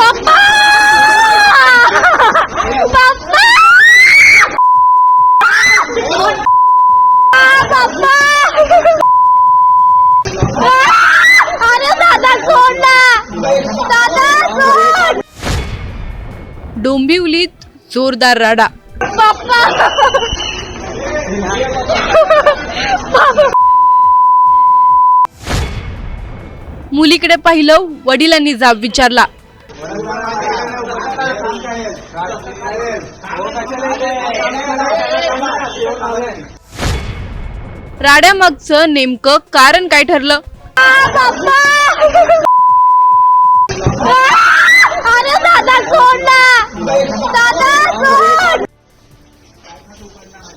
पप्पा पप्पा पप्पा अरे दादा सोड ना, दादा सोड. डोंबिवलीत जोरदार राडा. पप्पा मुलीकडे पाहिलं, वडिलांनी जाब विचारला. राड्यामागचं नेमकं कारण काय ठरलं? पप्पा अरे दादा सोड ना, दादा सोड.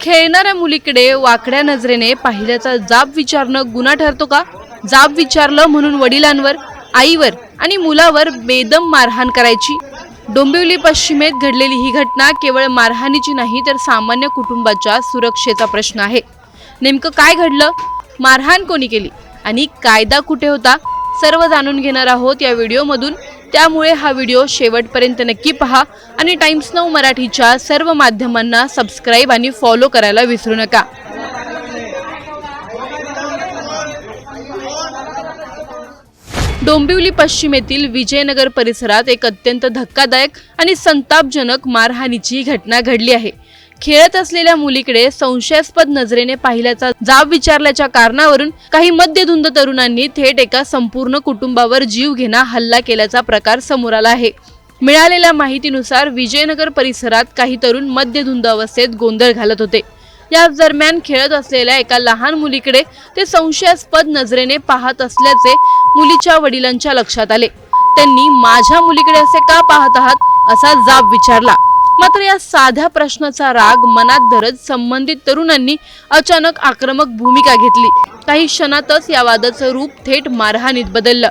खेळणाऱ्या मुलीकडे वाकड्या नजरेने पाहिल्याचा जाब विचारणं गुन्हा ठरतो का? जाब विचारलं म्हणून वडिलांवर, आईवर आणि मुलावर बेदम मारहाण करायची. डोंबिवली पश्चिमेत घडलेली ही घटना केवळ मारहाणीची नाही तर सामान्य कुटुंबाच्या सुरक्षेचा प्रश्न आहे. नेमकं काय घडलं, मारहाण कोणी केली आणि कायदा कुठे होता, सर्व जाणून घेणार आहोत या व्हिडिओमधून. त्यामुळे हा व्हिडिओ शेवटपर्यंत नक्की पहा आणि टाइम्स नाऊ मराठीच्या सर्व माध्यमांना सबस्क्राईब आणि फॉलो करायला विसरू नका. डोंबिवली पश्चिमेतील विजयनगर परिसरात एक अत्यंत धक्कादायक आणि संतापजनक मारहाणीची घटना घडली आहे. खेळत असलेल्या मुलीकडे संशयास्पद नजरेने पाहिल्याचा जाब विचारल्याच्या कारणावरून काही मद्यधुंद तरुणांनी थेट एका संपूर्ण कुटुंबावर जीवघेणा हल्ला केल्याचा प्रकार समोर आला आहे. मिळालेल्या माहितीनुसार विजयनगर परिसरात काही तरुण मद्यधुंद अवस्थेत गोंधळ घालत होते. या दरम्यान खेळत असलेल्या एका लहान मुलीकडे ते संशयास्पद नजरेने पाहत असल्याचे मुलीच्या वडिलांच्या लक्षात आले. त्यांनी माझ्या मुलीकडे असे का पाहत आहात असा जाब विचारला. मात्र या साध्या प्रश्नाचा राग मनात धरत संबंधित तरुणांनी अचानक आक्रमक भूमिका घेतली. काही क्षणातच या वादाचं रूप थेट मारहाणीत बदललं.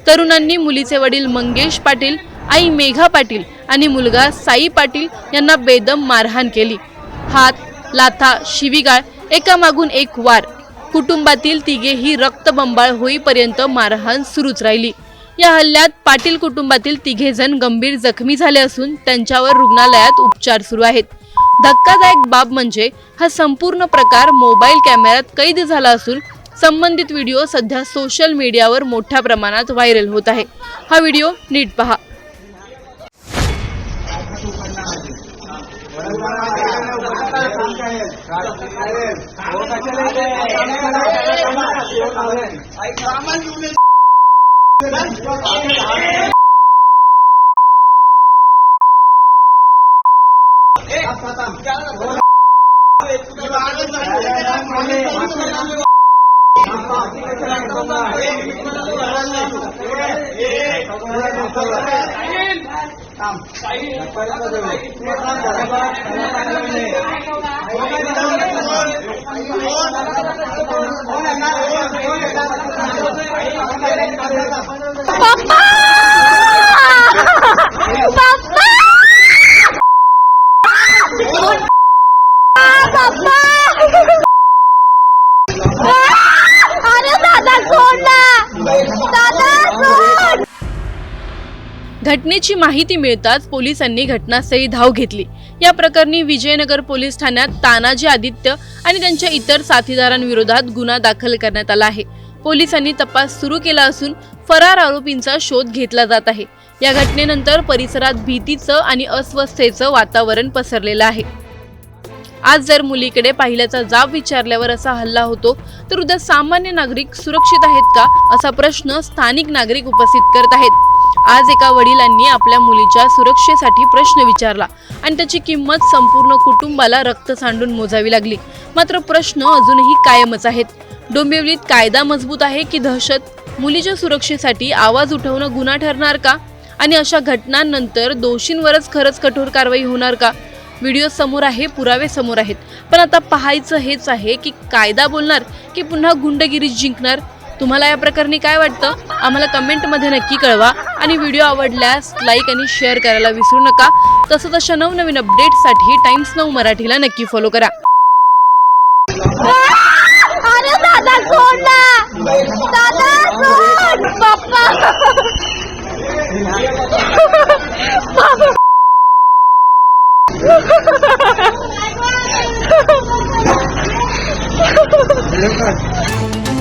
तरुणांनी मुलीचे वडील मंगेश पाटील, आई मेघा पाटील आणि मुलगा साई पाटील यांना बेदम मारहाण केली. हात, लाथा, शिवीगाळ, एकामागून एक वार. कुटुंबातील तिघेही रक्तबंबाळ होईपर्यंत मारहाण सुरूच राहिली. या हल्ल्यात पाटील कुटुंबातील तिघे जण गंभीर जखमी झाले असून त्यांच्यावर रुग्णालयात उपचार सुरू आहेत. धक्कादायक बाब म्हणजे हा संपूर्ण प्रकार मोबाईल कॅमेऱ्यात कैद झाला असून संबंधित व्हिडिओ सध्या सोशल मीडियावर मोठ्या प्रमाणात व्हायरल होत आहे. हा व्हिडिओ नीट पहा. घटनेची माहिती मिळताच पोलिसांनी घटनास्थळी धाव घेतली. या प्रकरणी विजयनगर पोलीस ठाण्यात तानाजी आदित्य आणि त्यांच्या इतर साथीदारांविरोधात गुन्हा दाखल करण्यात आला आहे. पोलिसांनी तपास सुरू केला असून फरार आरोपींचा शोध घेतला जात आहे. या घटनेनंतर परिसरात भीतीचं आणि अस्वस्थतेचं वातावरण पसरलेलं आहे. आज जर मुलीकडे पाहिल्याचा जाब विचारल्यावर असा हल्ला होतो तर उद्या सामान्य नागरिक सुरक्षित आहेत का असा प्रश्न स्थानिक नागरिक उपस्थित करत आहेत. आज एका वडिलांनी आपल्या मुलीच्या सुरक्षेसाठी प्रश्न विचारला आणि त्याची किंमत संपूर्ण कुटुंबाला रक्त सांडून मोजावी लागली. मात्र प्रश्न अजूनही कायमच आहेत. डोंबिवलीत कायदा मजबूत आहे की दहशत? मुलीच्या सुरक्षेसाठी आवाज उठवणं गुन्हा ठरणार का? आणि अशा घटनांनंतर दोषींवरच खरंच कठोर कारवाई होणार का? व्हिडिओ समोर आहे, पुरावे समोर आहेत, पण आता पाहायचं हेच आहे की कायदा बोलणार की पुन्हा गुंडगिरी जिंकणार? तुम्हाला या प्रकरणी काय वाटतं आम्हाला कमेंटमध्ये नक्की कळवा आणि व्हिडिओ आवडल्यास लाईक आणि शेअर करायला विसरू नका. तसंच अशा नवनवीन अपडेट्ससाठी टाइम्स नाऊ मराठीला नक्की फॉलो करा. अरे दादा सोड ना, दादा सोड. पप्पा व्हिडिओ काढ.